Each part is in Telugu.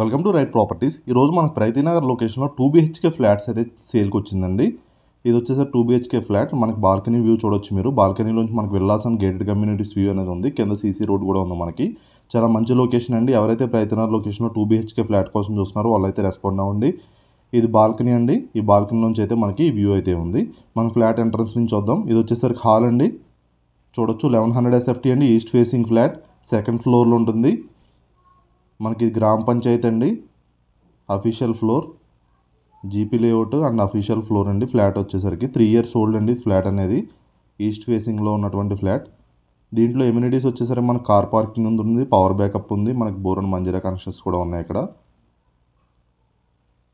Welcome to right properties. ఈరోజు మనకు ప్రైతీనగర్ లొకేషన్లో 2 BHK ఫ్లాట్స్ అయితే సేల్కి వచ్చిందండి. ఇది వచ్చేసరికి 2 BHK ఫ్లాట్. మనకి బాల్కనీ వ్యూ చూడొచ్చు మీరు. బాల్కనీలోంచి మనకు villas and gated communities view అనేది ఉంది. కింద సీసీ రోడ్ కూడా ఉంది మనకి. చాలా మంచి లొకేషన్ అండి. ఎవరైతే ప్రైతీనగర్ లొకేషన్లో 2 BHK ఫ్లాట్ కోసం చూస్తున్నారో వాళ్ళైతే రెస్పాండ్ అవ్వండి. ఇది బాల్కనీ అండి. ఈ బాల్కనీ నుంచి అయితే మనకి వ్యూ అయితే ఉంది. మనం ఫ్లాట్ ఎంట్రన్స్ నుంచి చూద్దాం. ఇది వచ్చేసరికి హాల్ అండి. చూడొచ్చు 1100 SFT అండి. ఈస్ట్ ఫేసింగ్ ఫ్లాట్, సెకండ్ ఫ్లోర్లో ఉంటుంది. మనకి గ్రామ పంచాయతీ అండి. Official floor, GP layout and official floor అండి. ఫ్లాట్ వచ్చేసరికి 3 years ఓల్డ్ అండి. ఫ్లాట్ అనేది ఈస్ట్ ఫేసింగ్లో ఉన్నటువంటి ఫ్లాట్. దీంట్లో ఎమ్యూనిటీస్ వచ్చేసరికి మనకు కార్ పార్కింగ్ ఉంది, పవర్ బ్యాకప్ ఉంది, మనకి బోర్ అండ్ మంజీరా కనెక్షన్స్ కూడా ఉన్నాయి ఇక్కడ.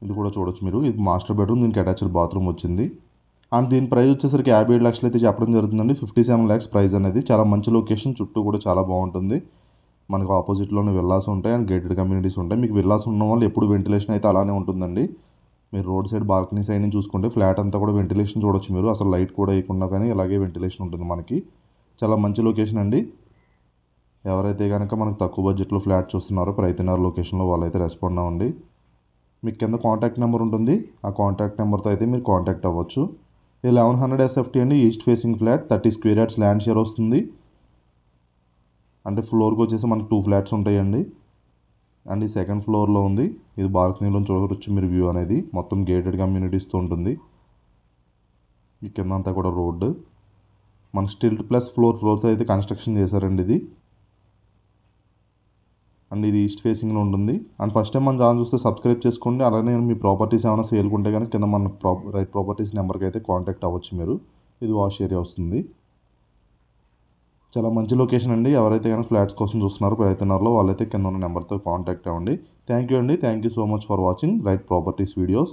ఇది కూడా చూడొచ్చు మీరు. ఇది మాస్టర్ బెడ్రూమ్, దీనికి అటాచ్డ్ బాత్రూమ్ వచ్చింది. అండ్ దీని ప్రైస్ వచ్చేసరికి 57 లక్షలు అయితే చెప్పడం జరుగుతుందండి. 57 lakhs ప్రైస్ అనేది. చాలా మంచి లొకేషన్, చుట్టూ కూడా చాలా బాగుంటుంది. మనకు ఆపోజిట్లోనే విల్లాస్ ఉంటాయి అండ్ గేటెడ్ కమ్యూనిటీస్ ఉంటాయి. మీకు విల్లాస్ ఉన్న వాళ్ళు ఎప్పుడు వెంటిలేషన్ అయితే అలానే ఉంటుందండి. మీరు రోడ్ సైడ్ బాల్కనీ సైడ్ నుంచి చూసుకుంటే ఫ్లాట్ అంతా కూడా వెంటిలేషన్ చూడొచ్చు మీరు. అసలు లైట్ కూడా వేయకుండా కానీ అలాగే వెంటిలేషన్ ఉంటుంది మనకి. చాలా మంచి లొకేషన్ అండి. ఎవరైతే కనుక మనకు తక్కువ బడ్జెట్లో ఫ్లాట్ చూస్తున్నారో ప్రైతీనగర్ లొకేషన్లో వాళ్ళైతే రెస్పాండ్ అవ్వండి. మీకు కింద కాంటాక్ట్ నెంబర్ ఉంటుంది. ఆ కాంటాక్ట్ నెంబర్తో అయితే మీరు కాంటాక్ట్ అవ్వచ్చు. ఇది 1100 SFT అండి. East facing flat, 30 square yards land share వస్తుంది. అంటే ఫ్లోర్కి వచ్చేసి మనకి 2 ఫ్లాట్స్ ఉంటాయండి. అండ్ ఈ సెకండ్ ఫ్లోర్లో ఉంది. ఇది బాల్కనీలో చూడవచ్చు మీరు వ్యూ అనేది. మొత్తం గేటెడ్ కమ్యూనిటీస్తో ఉంటుంది. ఈ కింద అంతా కూడా రోడ్డు. మన స్టిల్ట్ ప్లస్ ఫ్లోర్స్ అయితే కన్స్ట్రక్షన్ చేశారండి ఇది. అండ్ ఇది ఈస్ట్ ఫేసింగ్లో ఉంటుంది. అండ్ ఫస్ట్ టైం మన ఛానల్ చూస్తే సబ్స్క్రైబ్ చేసుకోండి. అలానే మీ ప్రాపర్టీస్ ఏమైనా సేల్కుంటే కానీ కింద మన రైట్ ప్రాపర్టీస్ నెంబర్కి అయితే కాంటాక్ట్ అవ్వచ్చు మీరు. ఇది వాష్ ఏరియా వస్తుంది. చాలా మంచి లొకేషన్ అండి. ఎవరైతే కనుక ఫ్లాట్స్ కోసం చూస్తున్నారో ప్రైతీనగర్లో వాళ్ళైతే కింద ఉన్న నెంబర్తో కాంటాక్ట్ అవ్వండి. థ్యాంక్ యూ అండి. Thank you so much for watching right properties videos.